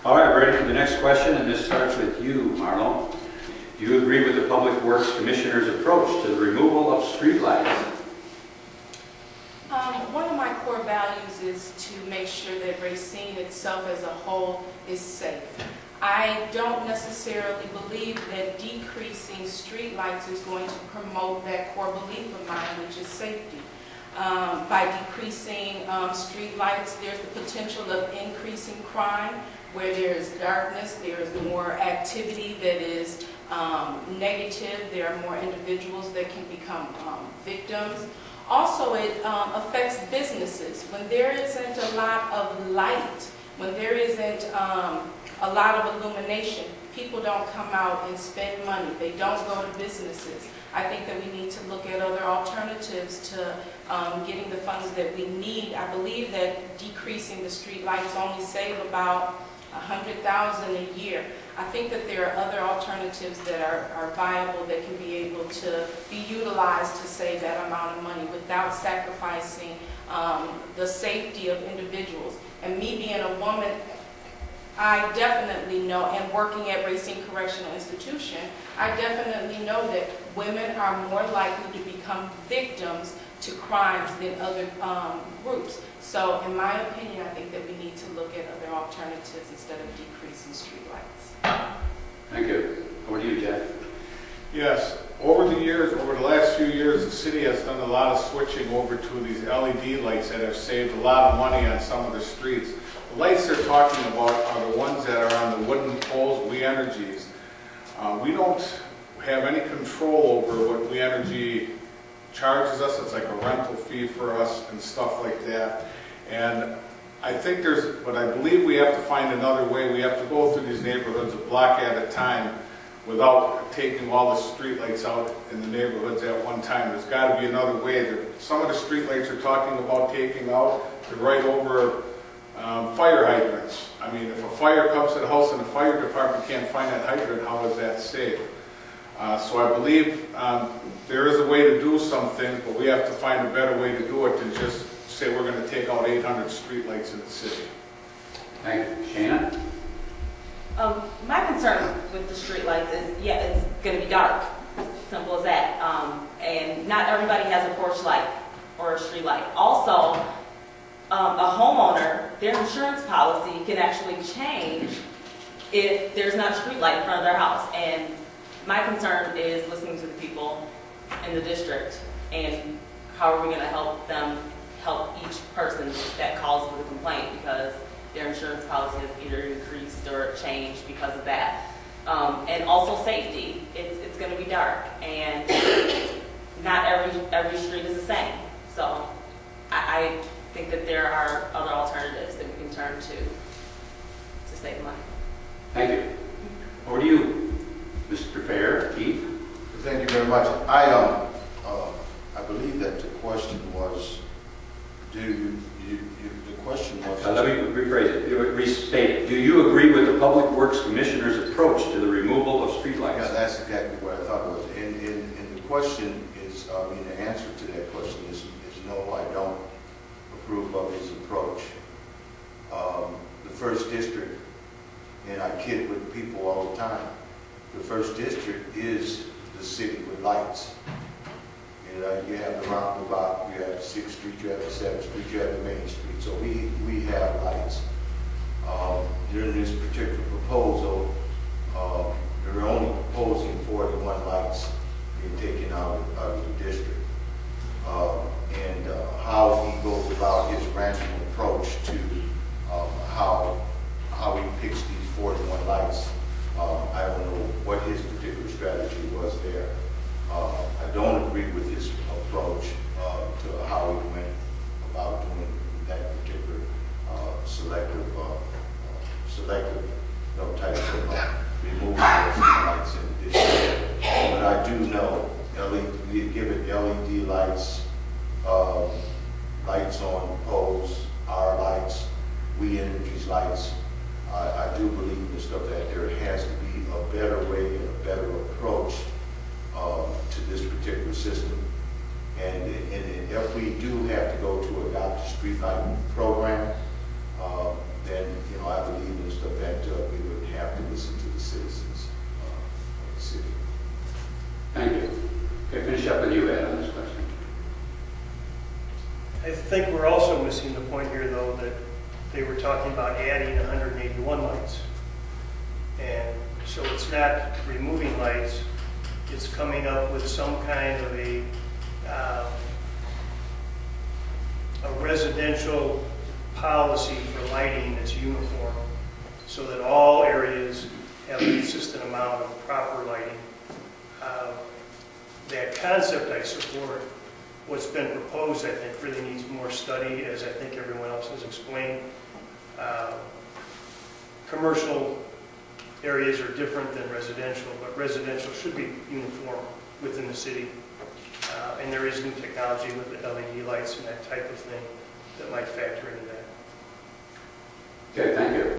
All right, ready for the next question, and this starts with you, Marlo. Do you agree with the Public Works Commissioner's approach to the removal of streetlights? One of my core values is to make sure that Racine itself as a whole is safe. I don't necessarily believe that decreasing streetlights is going to promote that core belief of mine, which is safety. By decreasing streetlights, there's the potential of increasing crime. Where there's darkness, there's more activity that is negative. There are more individuals that can become victims. Also, it affects businesses. When there isn't a lot of light, when there isn't a lot of illumination, people don't come out and spend money. They don't go to businesses. I think that we need to look at other alternatives to getting the funds that we need. I believe that decreasing the street lights only save about $100,000 a year. I think that there are other alternatives that are viable that can be able to be utilized to save that amount of money without sacrificing the safety of individuals. And me being a woman, I definitely know, and working at Racine Correctional Institution, I definitely know that women are more likely to become victims to crimes than other groups. So in my opinion, I think that we need to look at other alternatives instead of decreasing streetlights. Thank you. Over to you, Jeff. Yes, over the last few years, the city has done a lot of switching over to these LED lights that have saved a lot of money on some of the streets. The lights they're talking about are the ones that are on the wooden poles, We Energies. We don't have any control over what We Energy charges us. It's like a rental fee for us and stuff like that. And I think but I believe we have to find another way. We have to go through these neighborhoods a block at a time without taking all the streetlights out in the neighborhoods at one time. There's got to be another way. Some of the streetlights are talking about taking out to right over fire hydrants. I mean, if a fire comes to the house and the fire department can't find that hydrant, how is that safe? So I believe there is a way to do some things, but we have to find a better way to do it than just say we're going to take out 800 streetlights in the city. Thank you. Shana? My concern with the streetlights is, yeah, it's going to be dark. Simple as that. And not everybody has a porch light or a street light. Also, a homeowner, their insurance policy can actually change if there's not a street light in front of their house. And my concern is listening to the people in the district and how are we going to help them help each person that calls with a complaint because their insurance policy has either increased or changed because of that. And also safety. It's going to be dark and not every street is the same. So I think that there are other alternatives that we can turn to save money. Thank you. Over to you, Mr. Fair, Keith. Thank you very much. I believe that the question was, the question was... Let me rephrase it, restate it. Do you agree with the Public Works Commissioner's approach to the removal of streetlights? Yeah, that's exactly what I thought it was. And the question is, the answer to that question is no, I don't approve of his approach. The first district, and I kid with people all the time, the first district is the city with lights. You have the roundabout, you have 6th Street, you have the 7th Street, you have the Main Street. So we have lights. During this particular proposal, they're only proposing 41 lights being taken out of the district. And how he goes about his random approach to how he picks these 41 lights, I don't know what his particular strategy was there. I don't agree with his approach to how he went about doing that particular selective type of removal of lights in the district. But I do know we give it LED lights, lights on poles, our lights, We Energies lights. I do believe in stuff that there has to be a better way and a better approach to this particular system. And if we do have to go to adopt a street lighting program, then I believe in stuff that think we're also missing the point here, though, that they were talking about adding 181 lights. And so it's not removing lights, it's coming up with some kind of a residential policy for lighting that's uniform, so that all areas have a consistent amount of proper lighting. That concept I support. What's been proposed, I think, really needs more study, as I think everyone else has explained. Commercial areas are different than residential, but residential should be uniform within the city. And there is new technology with the LED lights and that type of thing that might factor into that. Okay, thank